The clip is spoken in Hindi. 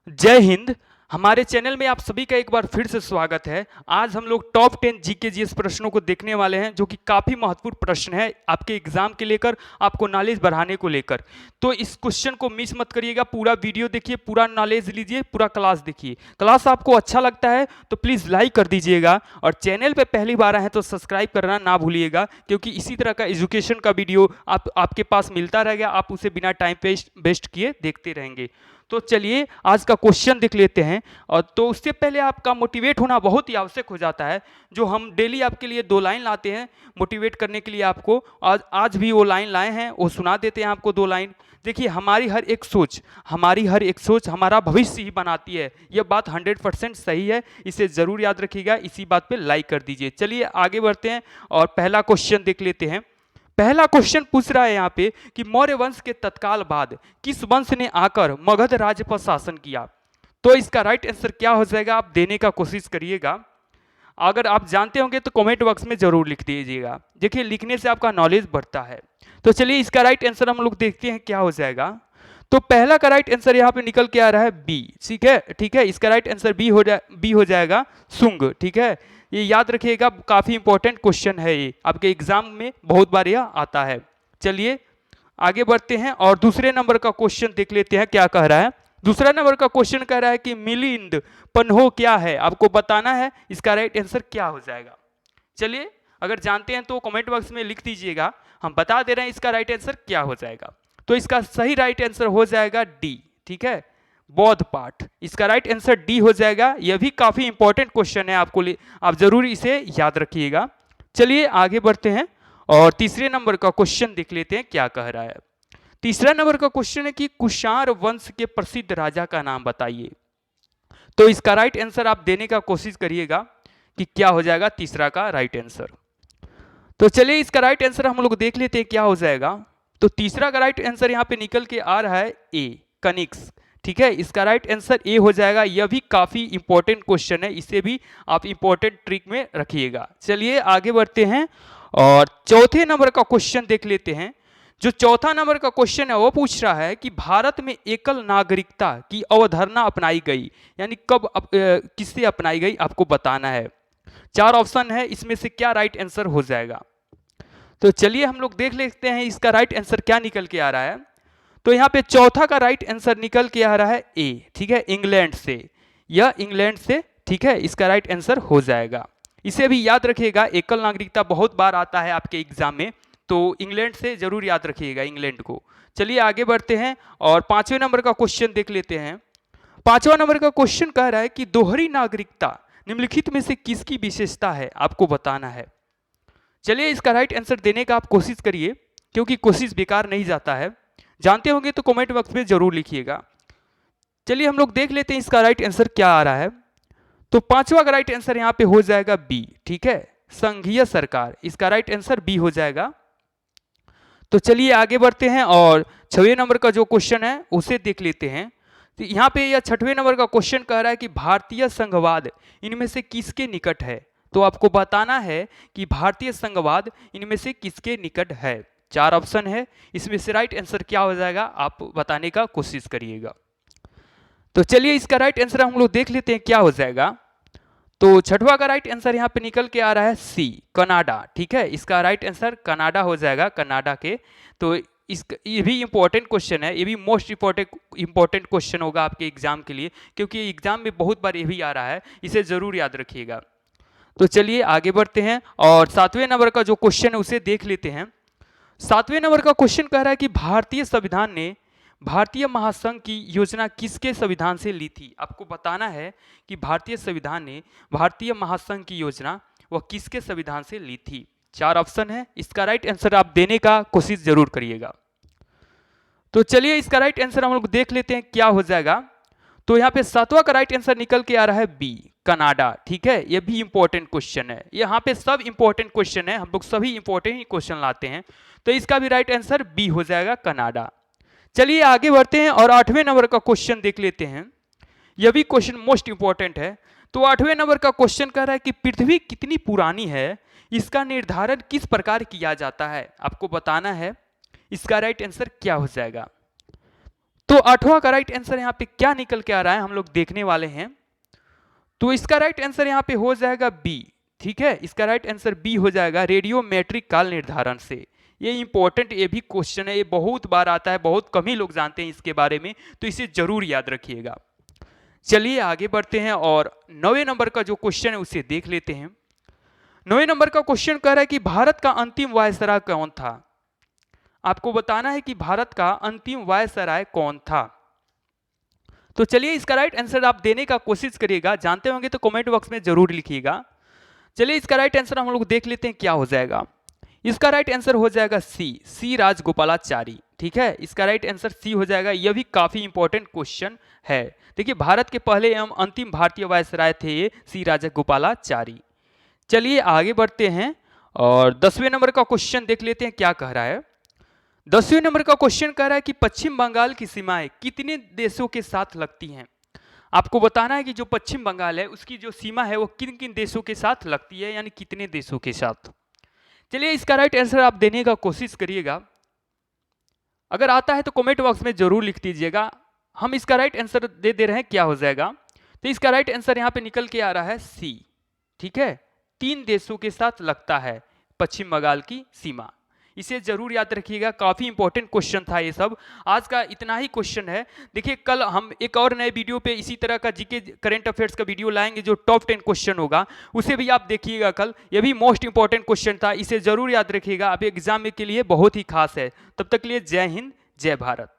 जय हिंद। हमारे चैनल में आप सभी का एक बार फिर से स्वागत है। आज हम लोग टॉप 10 जीके जीएस प्रश्नों को देखने वाले हैं, जो कि काफ़ी महत्वपूर्ण प्रश्न है आपके एग्जाम के लेकर, आपको नॉलेज बढ़ाने को लेकर। तो इस क्वेश्चन को मिस मत करिएगा, पूरा वीडियो देखिए, पूरा नॉलेज लीजिए, पूरा क्लास देखिए। क्लास आपको अच्छा लगता है तो प्लीज़ लाइक कर दीजिएगा, और चैनल पर पहली बार आए हैं तो सब्सक्राइब करना ना भूलिएगा, क्योंकि इसी तरह का एजुकेशन का वीडियो आपके पास मिलता रहेगा। आप उसे बिना टाइम वेस्ट किए देखते रहेंगे। तो चलिए आज का क्वेश्चन देख लेते हैं। और तो उससे पहले आपका मोटिवेट होना बहुत ही आवश्यक हो जाता है। जो हम डेली आपके लिए 2 लाइन लाते हैं मोटिवेट करने के लिए आपको, आज भी वो लाइन लाए हैं, वो सुना देते हैं आपको 2 लाइन। देखिए, हमारी हर एक सोच हमारा भविष्य ही बनाती है। यह बात 100% सही है, इसे ज़रूर याद रखिएगा। इसी बात पे लाइक कर दीजिए। चलिए आगे बढ़ते हैं और पहला क्वेश्चन देख लेते हैं। पहला क्वेश्चन पूछ रहा है यहाँ पे कि मौर्य वंश के तत्काल बाद किस वंश ने आकर मगध राज्य पर शासन किया। तो इसका राइट आंसर क्या हो जाएगा, आप देने का कोशिश करिएगा। अगर आप जानते होंगे तो कमेंट बॉक्स में जरूर लिख दीजिएगा। देखिए, लिखने से आपका नॉलेज बढ़ता है। तो चलिए इसका राइट आंसर हम लोग देखते हैं क्या हो जाएगा। तो पहला का राइट आंसर यहाँ पे निकल के आ रहा है बी। ठीक है, इसका राइट आंसर बी हो जाएगा, सुंग। ठीक है, ये याद रखिएगा, काफी इंपॉर्टेंट क्वेश्चन है, ये आपके एग्जाम में बहुत बार यह आता है। चलिए आगे बढ़ते हैं और दूसरे नंबर का क्वेश्चन देख लेते हैं क्या कह रहा है। दूसरा नंबर का क्वेश्चन कह रहा है कि मिलिंद पन्हो क्या है, आपको बताना है इसका राइट आंसर क्या हो जाएगा। चलिए, अगर जानते हैं तो कमेंट बॉक्स में लिख दीजिएगा, हम बता दे रहे हैं इसका राइट आंसर क्या हो जाएगा। तो इसका सही राइट आंसर हो जाएगा डी। ठीक है, बौद्ध पाठ, इसका राइट आंसर डी हो जाएगा। यह भी काफी इंपॉर्टेंट क्वेश्चन है, आप जरूर इसे याद रखिएगा। चलिए आगे बढ़ते हैं और तीसरे नंबर का क्वेश्चन देख लेते हैं क्या कह रहा है। तीसरा नंबर का क्वेश्चन है कि कुषाण वंश के प्रसिद्ध राजा का नाम बताइए। तो इसका राइट आंसर आप देने का कोशिश करिएगा कि क्या हो जाएगा तीसरा का राइट आंसर। तो चलिए इसका राइट आंसर हम लोग देख लेते हैं क्या हो जाएगा। तो तीसरा का राइट आंसर यहाँ पे निकल के आ रहा है ए, कनिक्स। ठीक है, इसका राइट आंसर ए हो जाएगा। यह भी काफी इंपॉर्टेंट क्वेश्चन है, इसे भी आप इंपॉर्टेंट ट्रिक में रखिएगा। चलिए आगे बढ़ते हैं और चौथे नंबर का क्वेश्चन देख लेते हैं। जो चौथा नंबर का क्वेश्चन है वो पूछ रहा है कि भारत में एकल नागरिकता की अवधारणा अपनाई गई, यानी कब किससे अपनाई गई, आपको बताना है। 4 ऑप्शन है, इसमें से क्या राइट आंसर हो जाएगा। तो चलिए हम लोग देख लेते हैं इसका राइट आंसर क्या निकल के आ रहा है। तो यहाँ पे चौथा का राइट आंसर निकल के आ रहा है ए। ठीक है, इंग्लैंड से, यह इंग्लैंड से। ठीक है, इसका राइट आंसर हो जाएगा। इसे भी याद रखिएगा, एकल नागरिकता बहुत बार आता है आपके एग्जाम में, तो इंग्लैंड से जरूर याद रखिएगा, इंग्लैंड को। चलिए आगे बढ़ते हैं और 5वें नंबर का क्वेश्चन देख लेते हैं। 5वां नंबर का क्वेश्चन कह रहा है कि दोहरी नागरिकता निम्नलिखित में से किसकी विशेषता है, आपको बताना है। चलिए इसका राइट आंसर देने का आप कोशिश करिए, क्योंकि कोशिश बेकार नहीं जाता है। जानते होंगे तो कमेंट बॉक्स में जरूर लिखिएगा। चलिए हम लोग देख लेते हैं इसका राइट आंसर क्या आ रहा है। तो 5वां का राइट आंसर यहाँ पे हो जाएगा बी। ठीक है, संघीय सरकार, इसका राइट आंसर बी हो जाएगा। तो चलिए आगे बढ़ते हैं और 6वें नंबर का जो क्वेश्चन है उसे देख लेते हैं। तो यहाँ पे यह 6वें नंबर का क्वेश्चन कह रहा है कि भारतीय संघवाद इनमें से किसके निकट है। तो आपको बताना है कि भारतीय संघवाद इनमें से किसके निकट है। 4 ऑप्शन है, इसमें से राइट आंसर क्या हो जाएगा आप बताने का कोशिश करिएगा। तो चलिए इसका राइट आंसर हम लोग देख लेते हैं क्या हो जाएगा। तो 6वां का राइट आंसर यहाँ पे निकल के आ रहा है सी, कनाडा। ठीक है, इसका राइट आंसर कनाडा हो जाएगा, कनाडा के। तो ये भी इंपॉर्टेंट क्वेश्चन है, ये भी मोस्ट इंपॉर्टेंट क्वेश्चन होगा आपके एग्जाम के लिए, क्योंकि एग्जाम में बहुत बार ये भी आ रहा है, इसे जरूर याद रखिएगा। तो चलिए आगे बढ़ते हैं और 7वें नंबर का जो क्वेश्चन है उसे देख लेते हैं। 7वें नंबर का क्वेश्चन कह रहा है कि भारतीय संविधान ने भारतीय महासंघ की योजना किसके संविधान से ली थी। आपको बताना है कि भारतीय संविधान ने भारतीय महासंघ की योजना वह किसके संविधान से ली थी। 4 ऑप्शन है, इसका राइट आंसर आप देने का कोशिश जरूर करिएगा। तो चलिए इसका राइट आंसर हम लोग देख लेते हैं क्या हो जाएगा। तो यहाँ पे 7वां का राइट आंसर निकल के आ रहा है बी, कनाडा। ठीक है, यह भी इंपॉर्टेंट क्वेश्चन है, यहाँ पे सब इंपॉर्टेंट क्वेश्चन है, हम लोग सभी इंपॉर्टेंट ही क्वेश्चन लाते हैं। तो इसका भी राइट आंसर बी हो जाएगा, कनाडा। चलिए आगे बढ़ते हैं और 8वें नंबर का क्वेश्चन देख लेते हैं। यह भी क्वेश्चन मोस्ट इंपॉर्टेंट है। तो 8वें नंबर का क्वेश्चन कह रहा है कि पृथ्वी कितनी पुरानी है, इसका निर्धारण किस प्रकार किया जाता है। आपको बताना है इसका राइट आंसर क्या हो जाएगा। तो 8वां का राइट आंसर यहाँ पे क्या निकल के आ रहा है हम लोग देखने वाले हैं। तो इसका राइट आंसर यहाँ पे हो जाएगा बी। ठीक है, इसका राइट आंसर बी हो जाएगा, रेडियोमेट्रिक काल निर्धारण से। ये इंपॉर्टेंट ये भी क्वेश्चन है, ये बहुत बार आता है, बहुत कम ही लोग जानते हैं इसके बारे में, तो इसे जरूर याद रखिएगा। चलिए आगे बढ़ते हैं और 9वें नंबर का जो क्वेश्चन है उसे देख लेते हैं। 9वें नंबर का क्वेश्चन कह रहा है कि भारत का अंतिम वायसराय कौन था। आपको बताना है कि भारत का अंतिम वायसराय कौन था। तो चलिए इसका राइट आंसर आप देने का कोशिश करिएगा, जानते होंगे तो कमेंट बॉक्स में जरूर लिखिएगा। चलिए इसका राइट आंसर हम लोग देख लेते हैं क्या हो जाएगा। इसका राइट आंसर हो जाएगा सी राजगोपालाचारी। ठीक है, इसका राइट आंसर सी हो जाएगा। यह भी काफी इंपॉर्टेंट क्वेश्चन है। देखिए भारत के पहले एवं अंतिम भारतीय वायसराय थे ये सी राजगोपालाचारी। चलिए आगे बढ़ते हैं और 10वें नंबर का क्वेश्चन देख लेते हैं क्या कह रहा है। 10वें नंबर का क्वेश्चन कह रहा है कि पश्चिम बंगाल की सीमाएं कितने देशों के साथ लगती हैं। आपको बताना है कि जो पश्चिम बंगाल है उसकी जो सीमा है वो किन किन देशों के साथ लगती है, यानी कितने देशों के साथ। चलिए इसका राइट आंसर आप देने का कोशिश करिएगा, अगर आता है तो कमेंट बॉक्स में जरूर लिख दीजिएगा। हम इसका राइट आंसर दे रहे हैं क्या हो जाएगा। तो इसका राइट आंसर यहाँ पे निकल के आ रहा है सी। ठीक है, 3 देशों के साथ लगता है पश्चिम बंगाल की सीमा। इसे जरूर याद रखिएगा, काफी इंपॉर्टेंट क्वेश्चन था ये सब। आज का इतना ही क्वेश्चन है। देखिए कल हम एक और नए वीडियो पे इसी तरह का जीके करंट अफेयर्स का वीडियो लाएंगे जो टॉप 10 क्वेश्चन होगा, उसे भी आप देखिएगा कल। ये भी मोस्ट इंपॉर्टेंट क्वेश्चन था, इसे जरूर याद रखिएगा, अब एग्जाम के लिए बहुत ही खास है। तब तक के लिए जय हिंद, जय भारत।